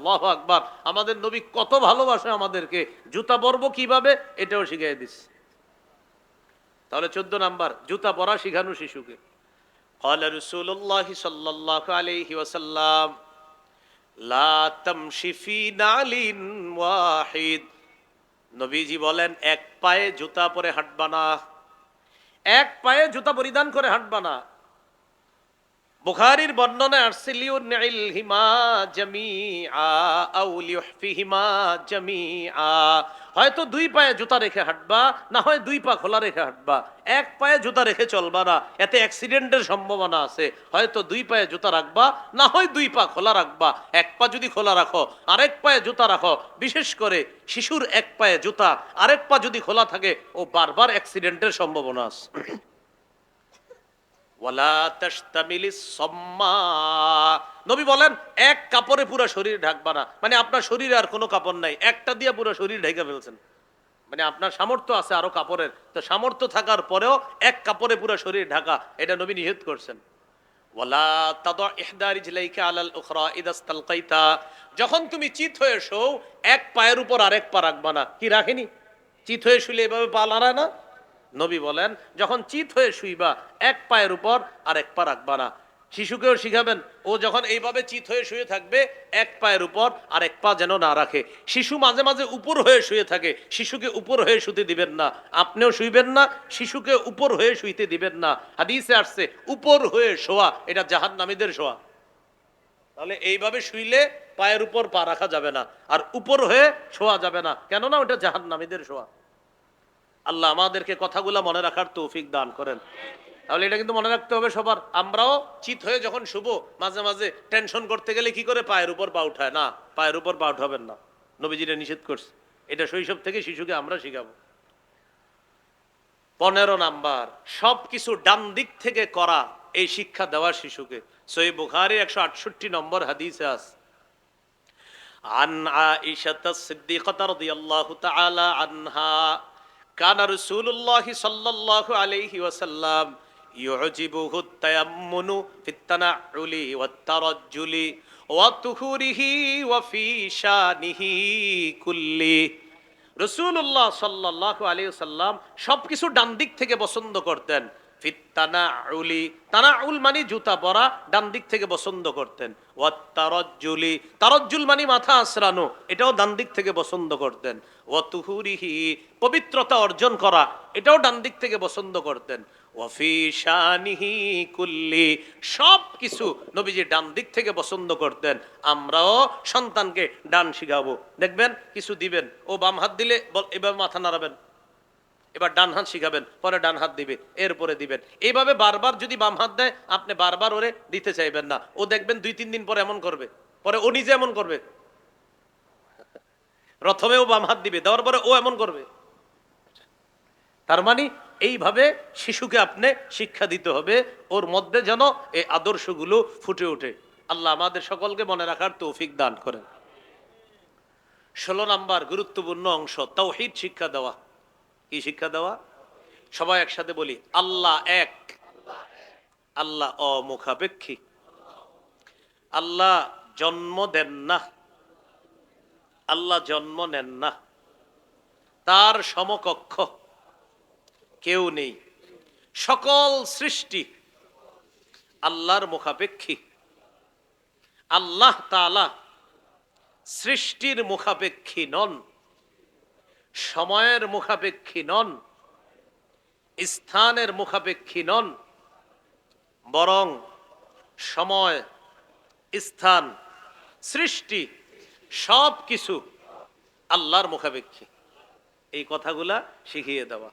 আল্লাহু আকবার। আমাদের নবী কত ভালোবাসে আমাদেরকে, জুতা পরবো কিভাবে এটাও শিখিয়ে দিচ্ছে। তাহলে 14 নাম্বার, জুতা পরা শিখানো শিশুকে। قال رسول الله صلى الله عليه وسلم لا تمشي في نعل واحد। নবীজি বলেন এক পায়ে জুতা পরে হাঁটবা না, এক পায়ে জুতা পরিধান করে হাঁটবা না। বুখারীর বর্ণনায় আসছে লিউনিল হিমা জামিআ আও লিউহফিহিমা জামিআ, হয়তো দুই পায়ে জুতা রেখে হাঁটবা, না হয় দুই পা খোলা রেখে হাঁটবা। এক পায়ে জুতা রেখে চলবা না, এতে অ্যাক্সিডেন্টের সম্ভাবনা আছে। হয়তো দুই পায়ে জুতা রাখবা, না হয় দুই পা খোলা রাখবা। এক পা যদি খোলা রাখো, আরেক পায়ে জুতা রাখো। বিশেষ করে শিশুর এক পায়ে জুতা, আরেক পা যদি খোলা থাকে, ও বারবার অ্যাক্সিডেন্টের সম্ভাবনা আছে। ওয়ালা তাশতামিলিস সাম্মা, নবী বলেন এক কাপড়ে পুরো শরীর ঢাকবা না। মানে আপনার শরীরে আর কোনো কাপড় নাই, একটা দিয়ে পুরো শরীর ঢেকে ফেলছেন। মানে আপনার সামর্থ্য আছে আরো কাপড়ের, তো সামর্থ্য থাকার পরেও এক কাপড়ে পুরো শরীর ঢাকা, এটা নবী নিষেধ করছেন। ওয়ালা তাদা ইহদা রিজলাইকা আলাল উখরা ইদা ইসতালকাইতা, যখন তুমি চিত হয়ে শোও এক পায়ের উপর আরেক পা রাখবা না। কি রাখেনি? চিত হয়ে শুলে এভাবে পা লড়ায় না? নবী বলেন যখন চিত হয়ে শুইবা এক পায়ের উপর আরেক পা রাখবা না। শিশুকেও শিখাবেন, ও যখন এইভাবে চিত হয়ে শুয়ে থাকবে এক পায়ের উপর আরেক পা যেন না রাখে। শিশু মাঝে মাঝে উপর হয়ে শুয়ে থাকে, শিশুকে উপর হয়ে শুতে দিবেন না। আপনিও শুইবেন না, শিশুকে উপর হয়ে শুইতে দিবেন না। হাদিসে আসছে উপর হয়ে শোয়া এটা জাহান্নামীদের শোয়া। তাহলে এইভাবে শুইলে পায়ের উপর পা রাখা যাবে না, আর উপর হয়ে শোয়া যাবে না, কেননা ওটা জাহান্নামীদের শোয়া। আল্লাহ আমাদেরকে কথাগুলো মনে রাখার তৌফিক দান করেন। তাহলে এটা কিন্তু মনে রাখতে হবে সবার। আমরাও চিত হয়ে যখন শুবো মাঝে মাঝে টেনশন করতে গেলে কি করে পায়ের উপর পা উঠায় না, পায়ের উপর পা উঠাবেন না, নবীজিরা নিষেধ করছে। এটা শৈশব থেকে শিশুকে আমরা শিখাবো। 15 নাম্বার, সব কিছু ডান দিক থেকে করা, এই শিক্ষা দেওয়া শিশুকে। সহিহ বুখারী 168 নম্বর হাদিসে আছে, আন আয়েশা সিদ্দিকাহ রাদিয়াল্লাহু তাআলা আনহা কানা রাসূলুল্লাহি সাল্লাল্লাহু আলাইহি ওয়াসাল্লাম ইউজিবুহু তায়াম্মুনু ফিত তানাউলি ওয়াত তারাজ্জুলি ওয়া তুহুরিহি ওয়া ফি শানিহি কুল্লি। রাসূলুল্লাহ সাল্লাল্লাহু আলাইহি ওয়াসাল্লাম সবকিছু ডান দিক থেকে পছন্দ করতেন। ফিত তানাউলি, তানাউল মানে জুতা পরা, ডান দিক থেকে পছন্দ করতেন। ওয়াত তারাজ্জুলি, তারাজ্জুল মানে মাথা আঁচড়ানো, এটাও ডান দিক থেকে পছন্দ করতেন। ওয়া তুহুরিহি, পবিত্রতা অর্জন করা, এটাও ডান দিক থেকে পছন্দ করতেন। ওয়া ফি শানিহি কুল্লি, সব কিছু নবীজি ডান দিক থেকে পছন্দ করতেন। আমরাও সন্তানকে ডান শিখাবো। দেখবেন কিছু দিবেন, ও বাম হাত দিলে এভাবে মাথা নাড়াবেন, এবার ডান হাত শিখাবেন, পরে ডান হাত দিবে, এরপরে দিবেন। এইভাবে বারবার যদি বাম হাত দেয়, আপনি বারবার ওরে দিতে চাইবেন না। ও দেখবেন 2-3 দিন পরে এমন করবে, পরে ও নিজে এমন করবে। প্রথমে ও বাম হাত দিবে, দেওয়ার পরে ও এমন করবে। তার মানে এইভাবে শিশুকে আপনি শিক্ষা দিতে হবে, ওর মধ্যে যেন এই আদর্শগুলো ফুটে ওঠে। আল্লাহ আমাদের সকলকে মনে রাখার তৌফিক দান করেন। 16 নাম্বার গুরুত্বপূর্ণ অংশ, তাওহীদ শিক্ষা দেওয়া। কি শিক্ষা দেওয়া? সবাই একসাথে বলি, আল্লাহ এক, আল্লাহ অমুখাপেক্ষী, আল্লাহ জন্ম দেন না, আল্লাহ জন্ম নেন না, তার সমকক্ষ কেউ নেই। সকল সৃষ্টি আল্লাহর মুখাপেক্ষী। আল্লাহ তাআলা সৃষ্টির মুখাপেক্ষী নন, সময়ের মুখাপেক্ষী নন, স্থানের মুখাপেক্ষী নন, বরং সময়, স্থান, সৃষ্টি সব কিছু আল্লাহর মুখাপেক্ষী। এই কথাগুলা শিখিয়ে দেওয়া।